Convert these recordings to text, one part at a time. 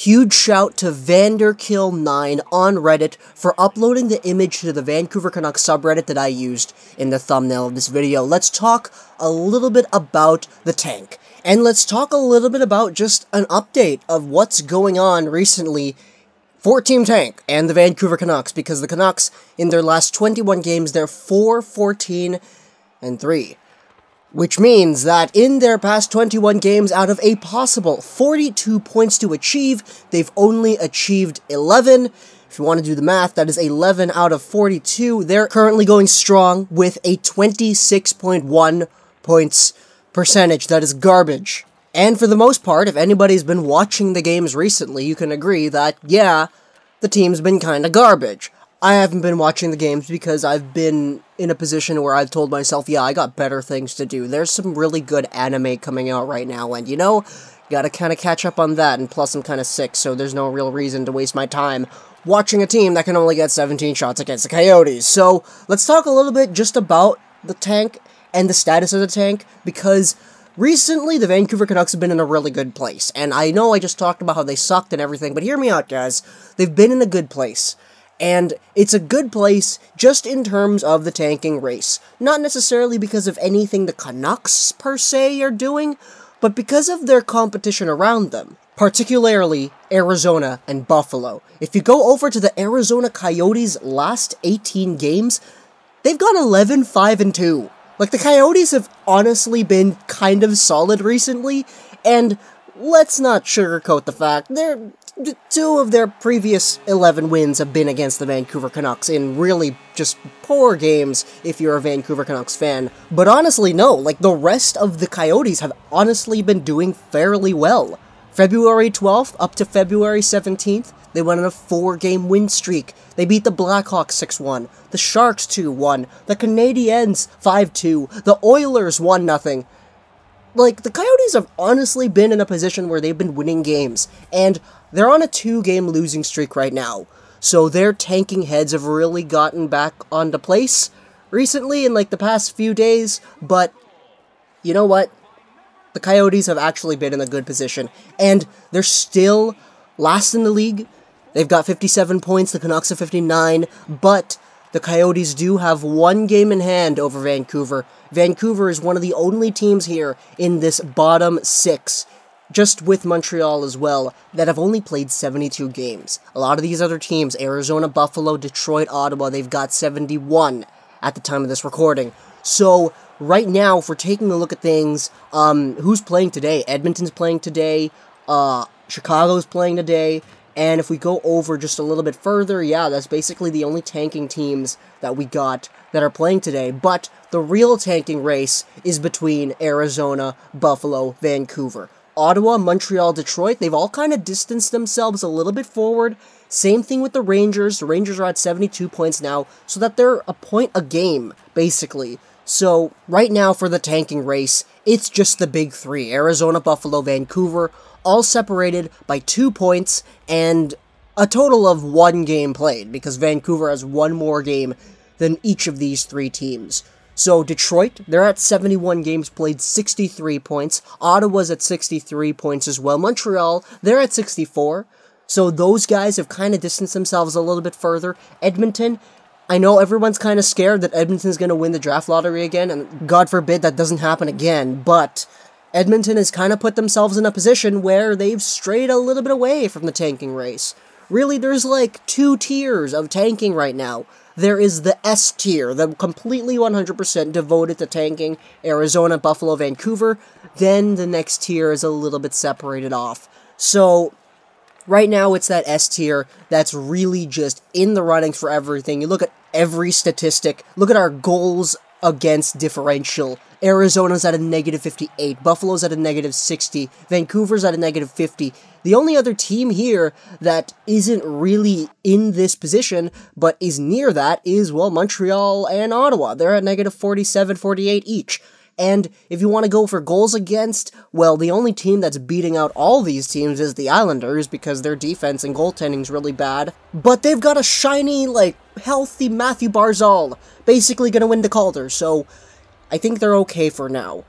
Huge shout to Vanderkill9 on Reddit for uploading the image to the Vancouver Canucks subreddit that I used in the thumbnail of this video. Let's talk a little bit about the tank. And let's talk a little bit about just an update of what's going on recently for Team Tank and the Vancouver Canucks, because the Canucks, in their last 21 games, they're 4-14-3. Which means that in their past 21 games, out of a possible 42 points to achieve, they've only achieved 11. If you want to do the math, that is 11 out of 42. They're currently going strong with a 26.1 points percentage. That is garbage. And for the most part, if anybody's been watching the games recently, you can agree that, yeah, the team's been kinda garbage. I haven't been watching the games because I've been in a position where I've told myself, yeah, I got better things to do. There's some really good anime coming out right now, and you know, gotta kinda catch up on that, and plus I'm kinda sick, so there's no real reason to waste my time watching a team that can only get 17 shots against the Coyotes. So, let's talk a little bit just about the tank and the status of the tank, because recently the Vancouver Canucks have been in a really good place, and I know I just talked about how they sucked and everything, but hear me out, guys. They've been in a good place. And it's a good place just in terms of the tanking race. Not necessarily because of anything the Canucks, per se, are doing, but because of their competition around them. Particularly Arizona and Buffalo. If you go over to the Arizona Coyotes' last 18 games, they've gone 11-5-2. Like, the Coyotes have honestly been kind of solid recently, and let's not sugarcoat the fact, two of their previous 11 wins have been against the Vancouver Canucks in really just poor games if you're a Vancouver Canucks fan. But honestly, no, like the rest of the Coyotes have honestly been doing fairly well. February 12th up to February 17th, they went on a 4-game win streak. They beat the Blackhawks 6-1, the Sharks 2-1, the Canadiens 5-2, the Oilers 1-0. Like, the Coyotes have honestly been in a position where they've been winning games, and they're on a 2-game losing streak right now, so their tanking heads have really gotten back onto place recently in, like, the past few days, but you know what? The Coyotes have actually been in a good position, and they're still last in the league. They've got 57 points, the Canucks have 59, but the Coyotes do have 1 game in hand over Vancouver. Vancouver is one of the only teams here in this bottom 6, just with Montreal as well, that have only played 72 games. A lot of these other teams, Arizona, Buffalo, Detroit, Ottawa, they've got 71 at the time of this recording. So, right now, if we're taking a look at things, who's playing today? Edmonton's playing today, Chicago's playing today, and if we go over just a little bit further, yeah, that's basically the only tanking teams that we got that are playing today. But the real tanking race is between Arizona, Buffalo, Vancouver. Ottawa, Montreal, Detroit, they've all kind of distanced themselves a little bit forward. Same thing with the Rangers. The Rangers are at 72 points now, so that they're a point a game, basically. So, right now for the tanking race, it's just the big 3, Arizona, Buffalo, Vancouver, all separated by 2 points and a total of 1 game played, because Vancouver has 1 more game than each of these 3 teams. So Detroit, they're at 71 games played, 63 points. Ottawa's at 63 points as well. Montreal, they're at 64. So those guys have kind of distanced themselves a little bit further. Edmonton, I know everyone's kind of scared that Edmonton's going to win the draft lottery again, and God forbid that doesn't happen again, but Edmonton has kind of put themselves in a position where they've strayed a little bit away from the tanking race. Really, there's like 2 tiers of tanking right now. There is the S tier, the completely 100% devoted to tanking, Arizona, Buffalo, Vancouver. Then the next tier is a little bit separated off. So, right now it's that S tier that's really just in the runnings for everything. You look at every statistic, look at our goals against differential. Arizona's at a -58, Buffalo's at a -60, Vancouver's at a -50. The only other team here that isn't really in this position, but is near that, is, well, Montreal and Ottawa. They're at -47, 48 each. And if you want to go for goals against, well, the only team that's beating out all these teams is the Islanders, because their defense and goaltending's really bad. But they've got a shiny, like, healthy Matthew Barzal, basically gonna win the Calder, so I think they're okay for now.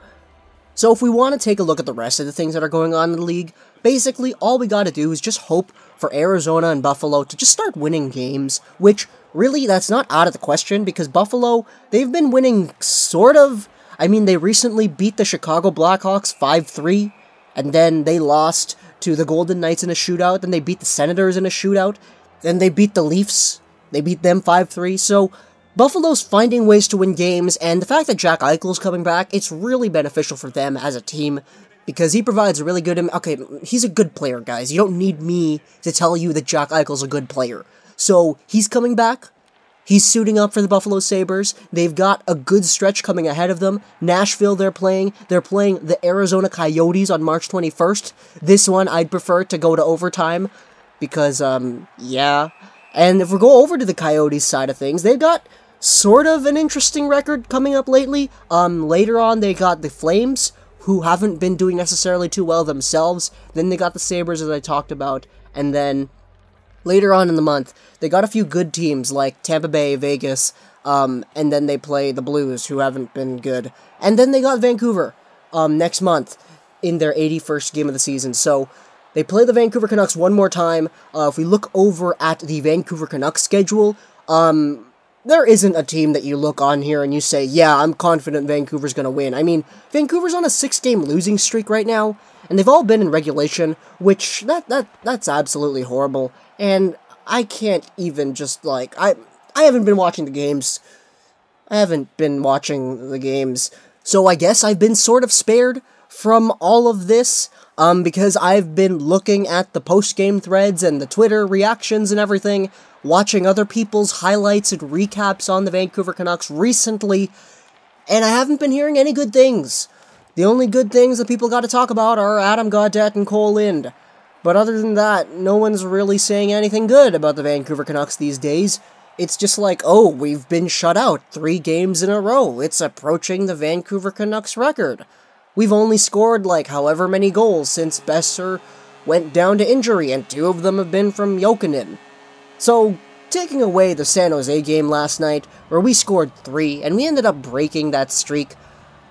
So if we want to take a look at the rest of the things that are going on in the league, basically all we got to do is just hope for Arizona and Buffalo to just start winning games, which really that's not out of the question because Buffalo, they've been winning sort of. I mean, they recently beat the Chicago Blackhawks 5-3, and then they lost to the Golden Knights in a shootout, then they beat the Senators in a shootout, then they beat the Leafs, they beat them 5-3, so Buffalo's finding ways to win games, and the fact that Jack Eichel's coming back, it's really beneficial for them as a team, because he provides a really good. Okay, he's a good player, guys. You don't need me to tell you that Jack Eichel's a good player. So, he's coming back. He's suiting up for the Buffalo Sabres. They've got a good stretch coming ahead of them. Nashville, they're playing. They're playing the Arizona Coyotes on March 21st. This one, I'd prefer to go to overtime, because, yeah. And if we go over to the Coyotes side of things, they've got sort of an interesting record coming up lately. Later on, they got the Flames, who haven't been doing necessarily too well themselves. Then they got the Sabres, as I talked about. And then later on in the month, they got a few good teams like Tampa Bay, Vegas, and then they play the Blues, who haven't been good. And then they got Vancouver next month in their 81st game of the season. So they play the Vancouver Canucks one more time. If we look over at the Vancouver Canucks schedule, there isn't a team that you look on here and you say, yeah, I'm confident Vancouver's going to win. I mean, Vancouver's on a 6-game losing streak right now, and they've all been in regulation, which, that's absolutely horrible. And I can't even just, like, I haven't been watching the games. I haven't been watching the games. So I guess I've been sort of spared from all of this, because I've been looking at the post-game threads and the Twitter reactions and everything, watching other people's highlights and recaps on the Vancouver Canucks recently, and I haven't been hearing any good things. The only good things that people got to talk about are Adam Gaudette and Cole Lind. But other than that, no one's really saying anything good about the Vancouver Canucks these days. It's just like, oh, we've been shut out 3 games in a row. It's approaching the Vancouver Canucks record. We've only scored, like, however many goals since Besser went down to injury, and 2 of them have been from Jokinen. So, taking away the San Jose game last night, where we scored 3, and we ended up breaking that streak,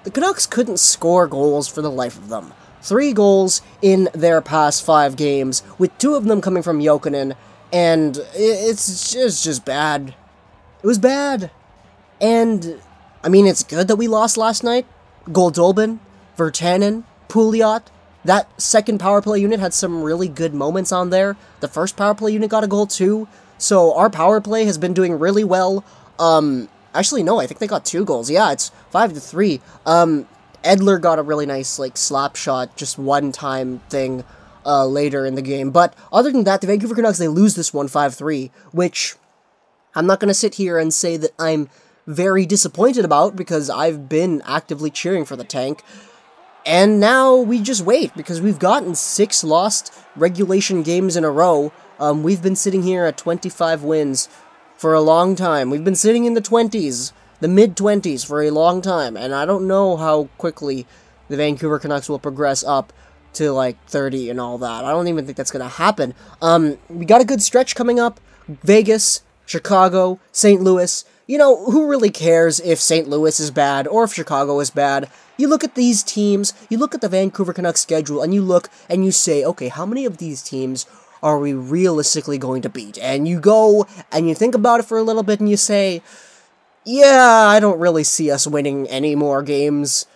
the Canucks couldn't score goals for the life of them. 3 goals in their past 5 games, with 2 of them coming from Jokinen, and it's just bad. It was bad. And, I mean, it's good that we lost last night. Goldobin, Virtanen, Pouliot, that second power play unit had some really good moments on there. The first power play unit got a goal too. So our power play has been doing really well. Actually, no, I think they got 2 goals. Yeah, it's 5-3. Edler got a really nice, like, slap shot, just one-time thing later in the game. But other than that, the Vancouver Canucks, they lose this one 5-3, which I'm not going to sit here and say that I'm very disappointed about, because I've been actively cheering for the Tank. And now we just wait, because we've gotten 6 lost regulation games in a row. We've been sitting here at 25 wins for a long time. We've been sitting in the 20s, the mid-20s for a long time, and I don't know how quickly the Vancouver Canucks will progress up to, like, 30 and all that. I don't even think that's going to happen. We got a good stretch coming up. Vegas, Chicago, St. Louis. You know, who really cares if St. Louis is bad or if Chicago is bad? You look at these teams, you look at the Vancouver Canucks schedule, and you look and you say, okay, how many of these teams are we realistically going to beat? And you go and you think about it for a little bit and you say, yeah, I don't really see us winning any more games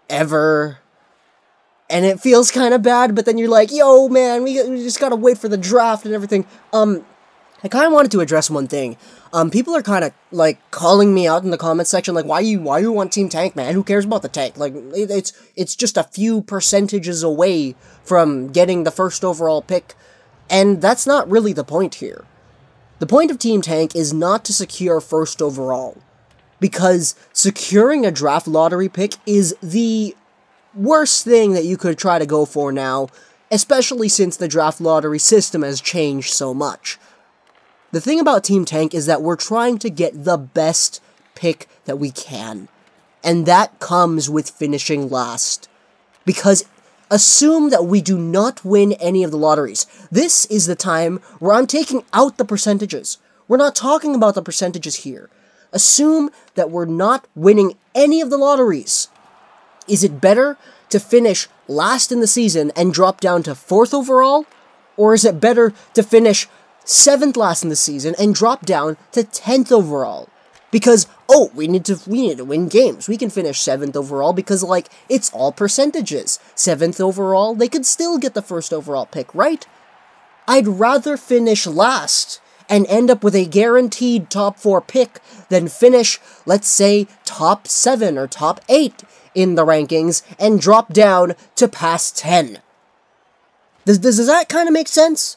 ever. And it feels kind of bad, but then you're like, yo, man, we just gotta wait for the draft and everything. I kind of wanted to address one thing. People are kind of, like, calling me out in the comment section, like, why you want Team Tank, man? Who cares about the Tank? Like, it's just a few percentages away from getting the first overall pick, and that's not really the point here. The point of Team Tank is not to secure first overall, because securing a draft lottery pick is the worst thing that you could try to go for now, especially since the draft lottery system has changed so much. The thing about Team Tank is that we're trying to get the best pick that we can, and that comes with finishing last. Because assume that we do not win any of the lotteries. This is the time where I'm taking out the percentages. We're not talking about the percentages here. Assume that we're not winning any of the lotteries. Is it better to finish last in the season and drop down to 4th overall? Or is it better to finish 7th last in the season and drop down to 10th overall? Because, oh, we need to win games. We can finish 7th overall because, like, it's all percentages. 7th overall, they could still get the 1st overall pick, right? I'd rather finish last and end up with a guaranteed top 4 pick than finish, let's say, top 7 or top 8 in the rankings and drop down to past 10. Does that kind of make sense?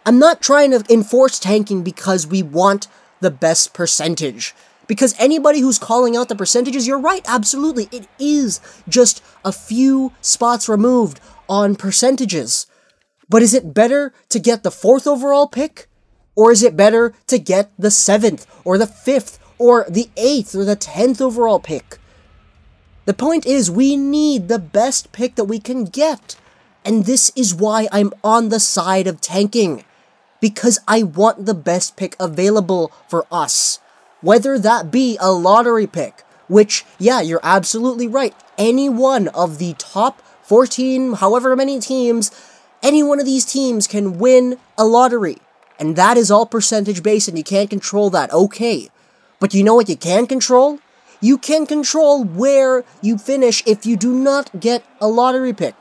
I'm not trying to enforce tanking because we want the best percentage. Because anybody who's calling out the percentages, you're right, absolutely. It is just a few spots removed on percentages. But is it better to get the 4th overall pick? Or is it better to get the 7th, or the 5th, or the 8th, or the 10th overall pick? The point is, we need the best pick that we can get. And this is why I'm on the side of tanking. Because I want the best pick available for us. Whether that be a lottery pick, which, yeah, you're absolutely right. Any one of the top 14, however many teams, any one of these teams can win a lottery. And that is all percentage based and you can't control that, okay. But you know what you can control? You can control where you finish if you do not get a lottery pick.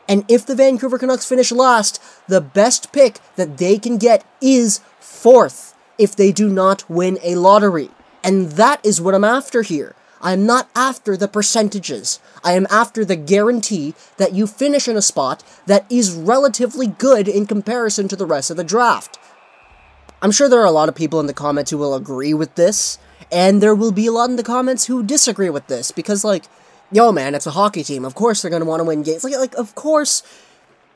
And if the Vancouver Canucks finish last, the best pick that they can get is 4th if they do not win a lottery. And that is what I'm after here. I'm not after the percentages. I am after the guarantee that you finish in a spot that is relatively good in comparison to the rest of the draft. I'm sure there are a lot of people in the comments who will agree with this, and there will be a lot in the comments who disagree with this, because, like, yo, man, it's a hockey team. Of course they're going to want to win games. Like, of course,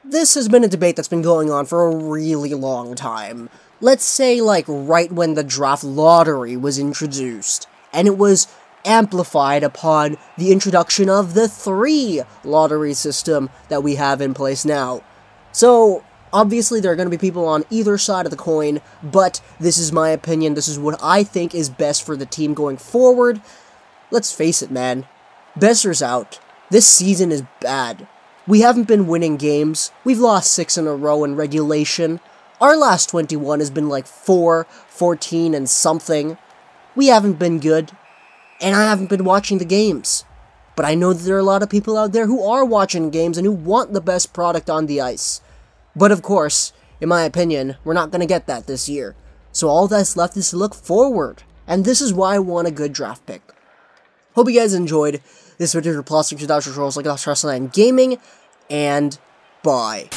this has been a debate that's been going on for a really long time. Let's say, like, right when the draft lottery was introduced, and it was amplified upon the introduction of the 3 lottery system that we have in place now. So, obviously, there are going to be people on either side of the coin, but this is my opinion. This is what I think is best for the team going forward. Let's face it, man. Besser's out. This season is bad. We haven't been winning games. We've lost 6 in a row in regulation. Our last 21 has been like 4, 14, and something. We haven't been good. And I haven't been watching the games. But I know that there are a lot of people out there who are watching games and who want the best product on the ice. But of course, in my opinion, we're not going to get that this year. So all that's left is to look forward. And this is why I want a good draft pick. Hope you guys enjoyed this particular plastic tutorial like Wrestling and Gaming. And bye.